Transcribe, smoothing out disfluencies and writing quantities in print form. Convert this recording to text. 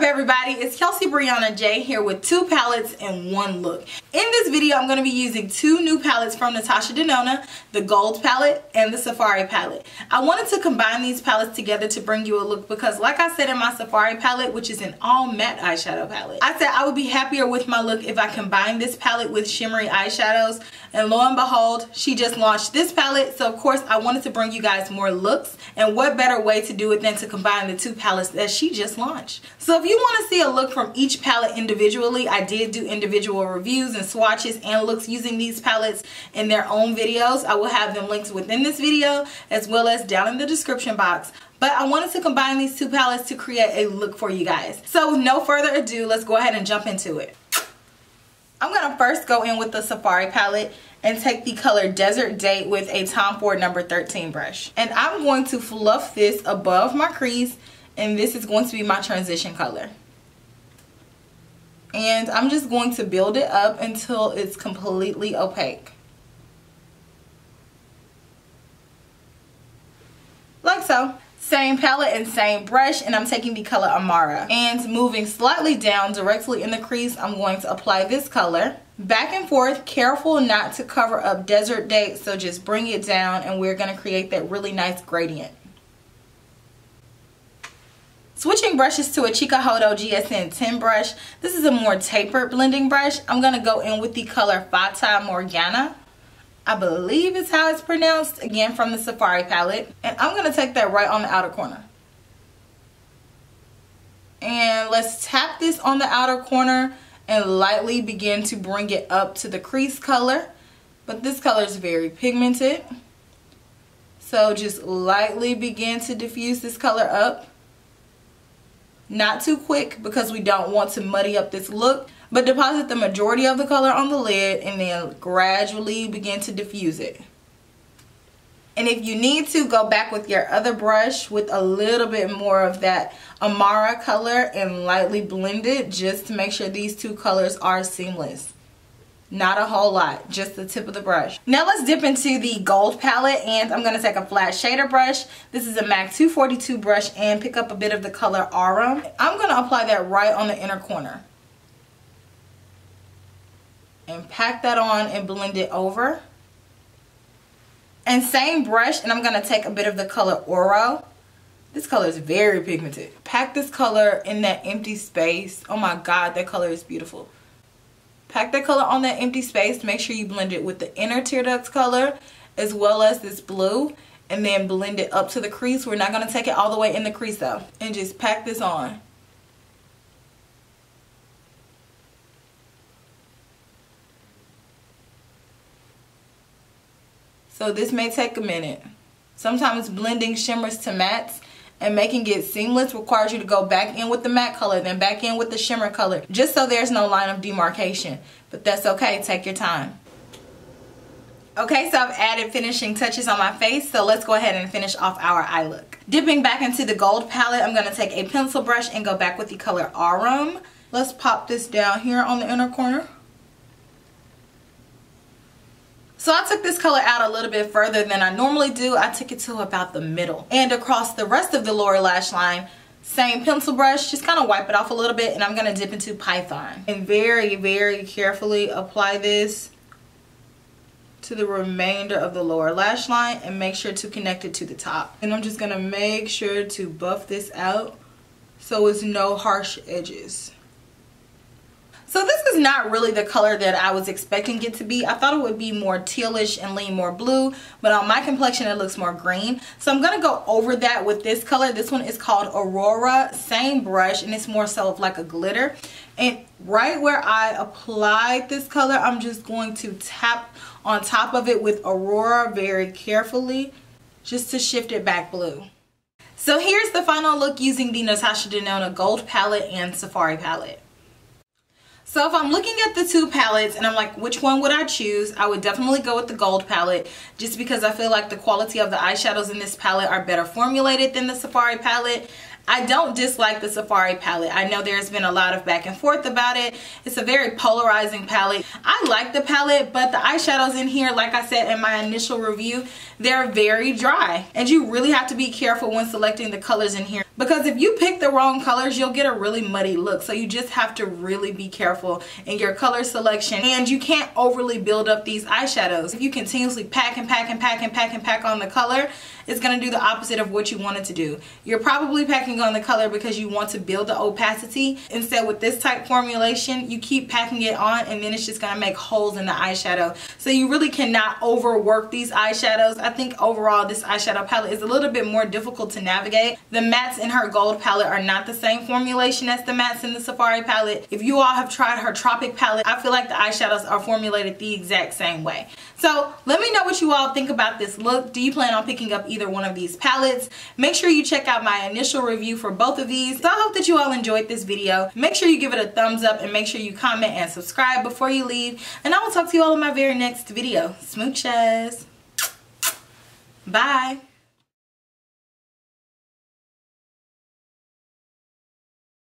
up, everybody? It's KelseeBrianaJai here with two palettes and one look. In this video, I'm going to be using two new palettes from Natasha Denona, the Gold palette and the Safari palette. I wanted to combine these palettes together to bring you a look because, like I said in my Safari palette, which is an all matte eyeshadow palette, I said I would be happier with my look if I combined this palette with shimmery eyeshadows. And lo and behold, she just launched this palette. So of course, I wanted to bring you guys more looks. And what better way to do it than to combine the two palettes that she just launched. So if you want to see a look from each palette individually, I did do individual reviews and swatches and looks using these palettes in their own videos. I will have them linked within this video as well as down in the description box. But I wanted to combine these two palettes to create a look for you guys. So with no further ado, let's go ahead and jump into it. I'm going to first go in with the Safari palette and take the color Desert Date with a Tom Ford number 13 brush. And I'm going to fluff this above my crease, and this is going to be my transition color. And I'm just going to build it up until it's completely opaque. Like so. Same palette and same brush, and I'm taking the color Amara. And moving slightly down directly in the crease, I'm going to apply this color. Back and forth, careful not to cover up Desert Date, so just bring it down and we're going to create that really nice gradient. Switching brushes to a Chikuhodo GSN 10 brush. This is a more tapered blending brush. I'm going to go in with the color Fata Morgana. I believe is how it's pronounced, again from the Safari palette. And I'm going to take that right on the outer corner. And let's tap this on the outer corner and lightly begin to bring it up to the crease color. But this color is very pigmented. So just lightly begin to diffuse this color up. Not too quick because we don't want to muddy up this look. But deposit the majority of the color on the lid and then gradually begin to diffuse it. And if you need to, go back with your other brush with a little bit more of that Amara color and lightly blend it just to make sure these two colors are seamless. Not a whole lot, just the tip of the brush. Now let's dip into the Gold palette, and I'm going to take a flat shader brush. This is a MAC 242 brush, and pick up a bit of the color Aurum. I'm going to apply that right on the inner corner. And pack that on and blend it over. And same brush, and I'm going to take a bit of the color Oro. This color is very pigmented. Pack this color in that empty space. Oh my god, that color is beautiful. Pack that color on that empty space. Make sure you blend it with the inner tear ducts color as well as this blue. And then blend it up to the crease. We're not going to take it all the way in the crease though. And just pack this on. So this may take a minute. Sometimes blending shimmers to mattes and making it seamless requires you to go back in with the matte color, then back in with the shimmer color, just so there's no line of demarcation. But that's okay, take your time. Okay, so I've added finishing touches on my face, so let's go ahead and finish off our eye look. Dipping back into the Gold palette, I'm going to take a pencil brush and go back with the color Aurum. Let's pop this down here on the inner corner. So I took this color out a little bit further than I normally do. I took it to about the middle. And across the rest of the lower lash line, same pencil brush, just kind of wipe it off a little bit, and I'm going to dip into Python. And very, very carefully apply this to the remainder of the lower lash line and make sure to connect it to the top. And I'm just going to make sure to buff this out so it's no harsh edges. So this is not really the color that I was expecting it to be. I thought it would be more tealish and lean more blue, but on my complexion it looks more green. So I'm going to go over that with this color. This one is called Aurora, same brush, and it's more so of like a glitter. And right where I applied this color, I'm just going to tap on top of it with Aurora very carefully just to shift it back blue. So here's the final look using the Natasha Denona Gold palette and Safari palette. So if I'm looking at the two palettes and I'm like, which one would I choose? I would definitely go with the Gold palette just because I feel like the quality of the eyeshadows in this palette are better formulated than the Safari palette. I don't dislike the Safari palette. I know there's been a lot of back and forth about it. It's a very polarizing palette. I like the palette, but the eyeshadows in here, like I said in my initial review, they're very dry. And you really have to be careful when selecting the colors in here. because if you pick the wrong colors, you'll get a really muddy look. So you just have to really be careful in your color selection, and you can't overly build up these eyeshadows. If you continuously pack and pack and pack and pack and pack on the color, it's going to do the opposite of what you want it to do. You're probably packing on the color because you want to build the opacity. Instead, with this type formulation, you keep packing it on and then it's just going to make holes in the eyeshadow. So you really cannot overwork these eyeshadows. I think overall this eyeshadow palette is a little bit more difficult to navigate. The mattes in her gold palette are not the same formulation as the mattes in the Safari palette. If you all have tried her Tropic palette, I feel like the eyeshadows are formulated the exact same way. So let me know what you all think about this look. Do you plan on picking up either one of these palettes? Make sure you check out my initial review for both of these. So I hope that you all enjoyed this video. Make sure you give it a thumbs up and make sure you comment and subscribe before you leave. And I will talk to you all in my very next video. Smooches. Bye.